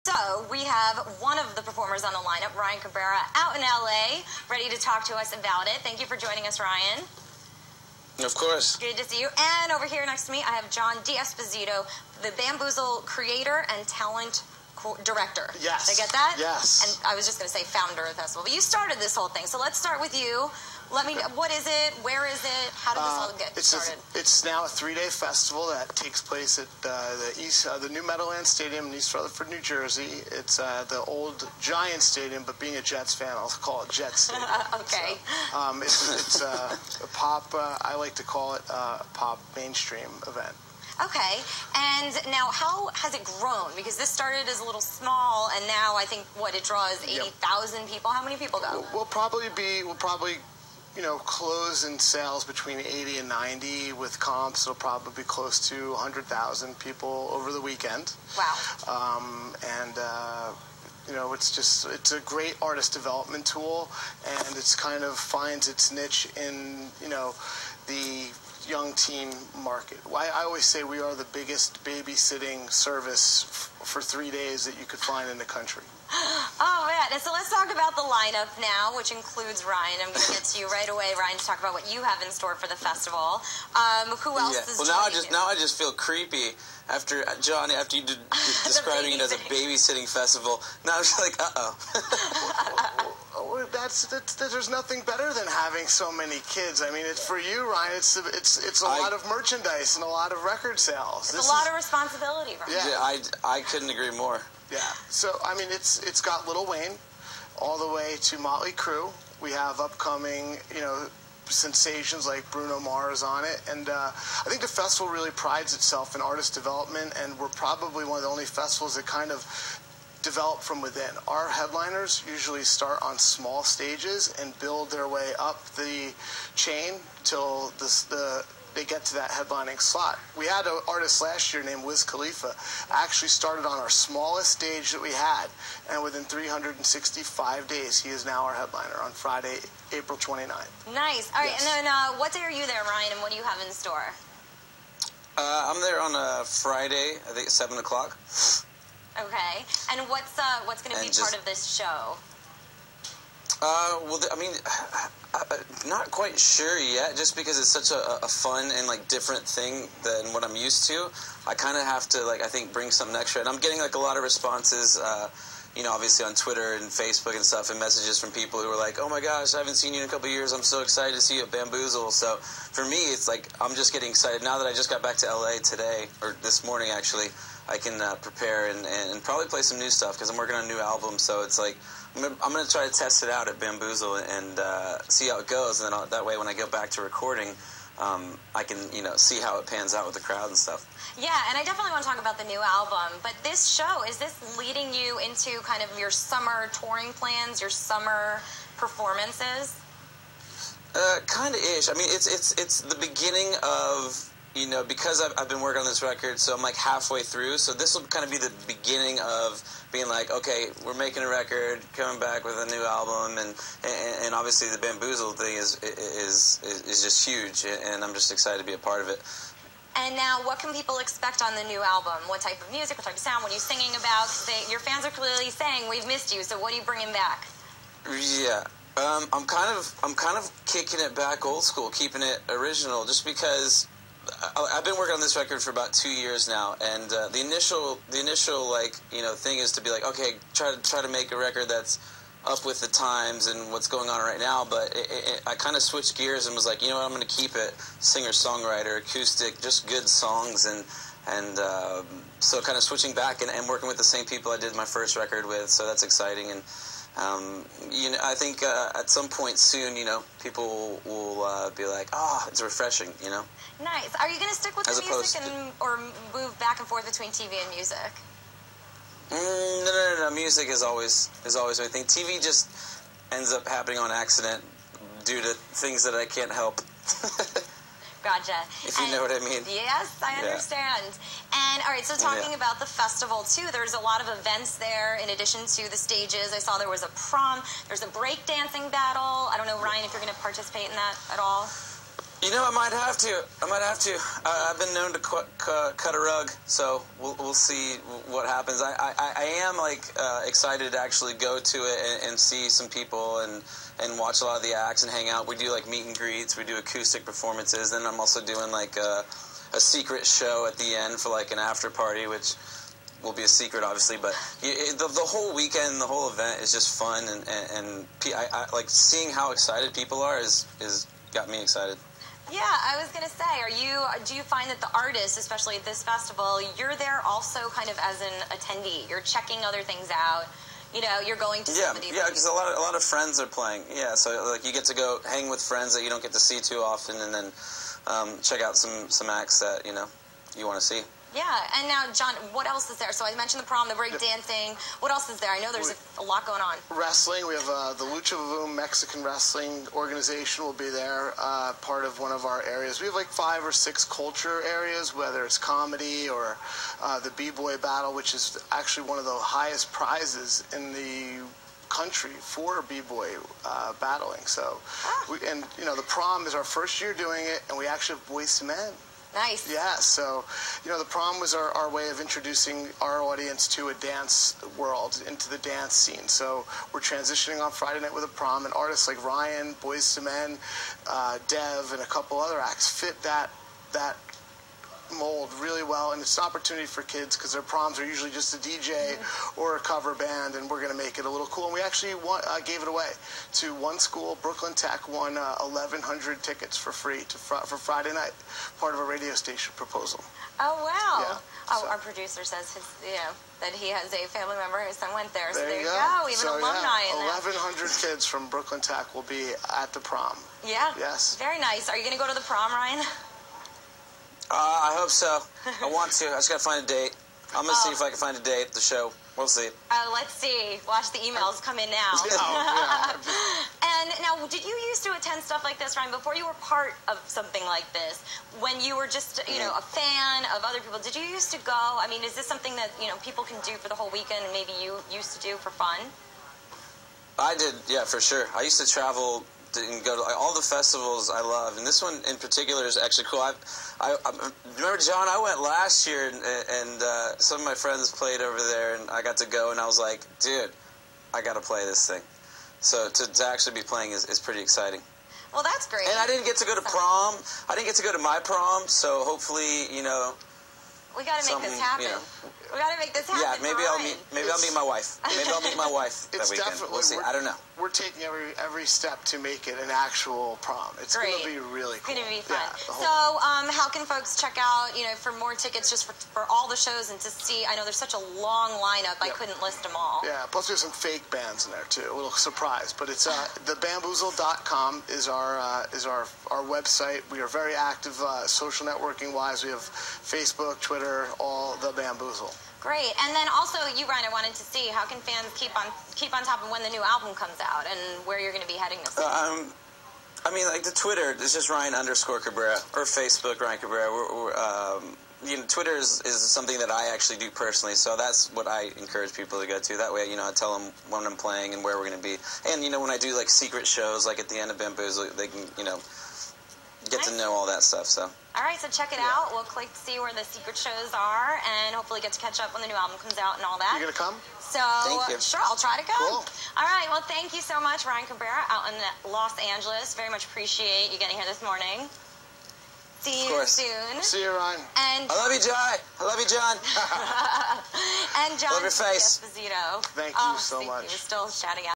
So we have one of the performers on the lineup, Ryan Cabrera, out in LA, ready to talk to us about it. Thank you for joining us, Ryan. Of course. Good to see you. And over here next to me, I have John D'Esposito, the Bamboozle creator and talent director. Yes. Did I get that? Yes. And I was just going to say founder of the festival, but you started this whole thing. So let's start with you. What is it? Where is it? How did this all get started? It's now a 3-day festival that takes place at the New Meadowlands Stadium in East Rutherford, New Jersey. It's the old Giant Stadium, but being a Jets fan, I'll call it Jets Stadium. Okay. So, it's a pop, I like to call it a pop mainstream event. Okay, and now how has it grown? Because this started as a little small, and now I think it draws 80,000 people. How many people go? We'll probably close in sales between 80 and 90 with comps. It'll probably be close to 100,000 people over the weekend. Wow. It's a great artist development tool, and it's kind of finds its niche in, the young teen market. I always say we are the biggest babysitting service for 3 days that you could find in the country. Oh, man. So let's talk about the lineup now, which includes Ryan. I'm going to get to you right away, Ryan, to talk about what you have in store for the festival. Who else is joining you? Now I just feel creepy after John, after you describing it as a babysitting festival. Now I'm just like, There's nothing better than having so many kids. I mean, for you, Ryan, it's a lot of merchandise and a lot of record sales. It's a lot of responsibility, Ryan. Yeah, I couldn't agree more. Yeah, so I mean, it's got Lil Wayne all the way to Motley Crue. We have upcoming, sensations like Bruno Mars on it, and I think the festival really prides itself in artist development, and we're probably one of the only festivals that kind of develop from within. Our headliners usually start on small stages and build their way up the chain till they get to that headlining slot. We had an artist last year named Wiz Khalifa, actually started on our smallest stage that we had, and within 365 days, he is now our headliner on Friday, April 29th. Nice. All right, Yes. and then what day are you there, Ryan, and what do you have in store? I'm there on a Friday, I think 7 o'clock. Okay. And what's going to be part of this show? Not quite sure yet, just because it's such a fun and different thing than what I'm used to. I kind of have to I think bring something extra, and I'm getting a lot of responses, obviously on Twitter and Facebook and stuff, and messages from people who are like, "Oh my gosh, I haven't seen you in a couple of years. I'm so excited to see you at Bamboozle." So for me, it's I'm just getting excited now that I just got back to LA today, or this morning actually. I can prepare and probably play some new stuff because I'm working on a new album. So it's I'm going to try to test it out at Bamboozle and see how it goes. And then that way, when I go back to recording, I can see how it pans out with the crowd and stuff. Yeah, and I definitely want to talk about the new album. But this show, is this leading you into kind of your summer touring plans, your summer performances? Kind of ish. I mean, it's the beginning of. Because I've been working on this record, so I'm halfway through. So this will kind of be the beginning of being okay, we're making a record, coming back with a new album, and obviously the Bamboozle thing is just huge, and I'm just excited to be a part of it. And now, what can people expect on the new album? What type of music, what type of sound, what are you singing about? Because your fans are clearly saying we've missed you. So what are you bringing back? Yeah. I'm kind of kicking it back old school, keeping it original, just because. I've been working on this record for about 2 years now, and the initial thing is to be okay, try to make a record that's up with the times and what's going on right now. But I kind of switched gears and was I'm going to keep it singer-songwriter, acoustic, just good songs, and so kind of switching back and working with the same people I did my first record with. So that's exciting. And I think at some point soon, people will be it's refreshing, Nice. Are you going to stick with the music or move back and forth between TV and music? No. Music is always my thing. TV just ends up happening on accident due to things that I can't help. Gotcha. If you know what I mean. Yes, I understand. And, all right, so talking about the festival, too, there's a lot of events there in addition to the stages. I saw there was a prom. There's a breakdancing battle. I don't know, Ryan, if you're going to participate in that at all. You know, I might have to. I've been known to cut a rug, so we'll see what happens. I am like excited to actually go to it and see some people and watch a lot of the acts and hang out. We do like meet and greets. We do acoustic performances. Then I'm also doing like a secret show at the end for like an after party, which will be a secret, obviously. But the whole weekend, the whole event is just fun, and I like seeing how excited people are is got me excited. Yeah, I was going to say, do you find that the artists, especially at this festival, you're there also kind of as an attendee? You're checking other things out. You know, you're going to some of these. Yeah, because a lot of friends are playing. Yeah, so like you get to go hang with friends that you don't get to see too often, and then check out some acts that you want to see. Yeah, and now, John, what else is there? So I mentioned the prom, the break dancing. What else is there? I know there's a lot going on. Wrestling. We have the Lucha Vavoom Mexican Wrestling organization will be there, part of one of our areas. We have like 5 or 6 culture areas, whether it's comedy or the B-Boy Battle, which is actually one of the highest prizes in the country for B-Boy battling. So, the prom is our first year doing it, and we actually have Boys to Men. Nice. Yeah, so, the prom was our way of introducing our audience to a dance world, into the dance scene. So we're transitioning on Friday night with a prom, and artists like Ryan, Boys to Men, Dev, and a couple other acts fit that mold really well, and it's an opportunity for kids because their proms are usually just a DJ or a cover band, and we're going to make it a little cool. And we actually gave it away to one school. Brooklyn Tech won 1,100 tickets for free for Friday night, part of a radio station proposal. Oh, wow. Yeah, our producer says that he has a family member whose son went there. So there you go. Even alumni in that. 1,100 kids from Brooklyn Tech will be at the prom. Yeah. Yes. Very nice. Are you going to go to the prom, Ryan? I hope so. I want to. I just got to find a date. I'm going to see if I can find a date at the show. We'll see. Let's see. Watch the emails come in now. And now, did you used to attend stuff like this, Ryan, before you were part of something like this? When you were just, a fan of other people, did you used to go? I mean, is this something that, people can do for the whole weekend and maybe you used to do for fun? I did, yeah, for sure. I used to travel and go to all the festivals I love, and this one in particular is actually cool. I remember, John, I went last year, and some of my friends played over there, and I got to go, and I was like, dude, I got to play this thing. So to actually be playing is pretty exciting. Well, that's great. And I didn't get to go to prom. I didn't get to go to my prom, so hopefully, we got to make this happen. We got to make this happen. Yeah, maybe I'll meet my wife. Maybe I'll meet my wife that weekend. We'll see. I don't know. We're taking every step to make it an actual prom. It's going to be really cool. It's going to be fun. Yeah, so, how can folks check out, for more tickets just for all the shows and to see? I know there's such a long lineup. I couldn't list them all. Yeah. Plus, we have some fake bands in there too. A little surprise, but it's thebamboozle.com is our website. We are very active social networking wise. We have Facebook, Twitter, all the Bamboozle. Great. And then also, you, Ryan, I wanted to see, how can fans keep on top of when the new album comes out and where you're going to be heading this week? I mean, like the Twitter, it's just Ryan_Cabrera, or Facebook, Ryan Cabrera. Twitter is something that I actually do personally, so that's what I encourage people to go to. That way, I tell them when I'm playing and where we're going to be. And, when I do, like, secret shows, like at the end of Bamboozle, they can, get to know all that stuff, so. All right, so check it out. We'll click to see where the secret shows are and hopefully get to catch up when the new album comes out and all that. You going to come? So, thank you. Sure, I'll try to come. Cool. All right, well, thank you so much, Ryan Cabrera, out in Los Angeles. Very much appreciate you getting here this morning. See you soon. See you, Ryan. And I love you, Jai. I love you, John. And John love your face. Esposito. Thank you so much. He was still shouting out.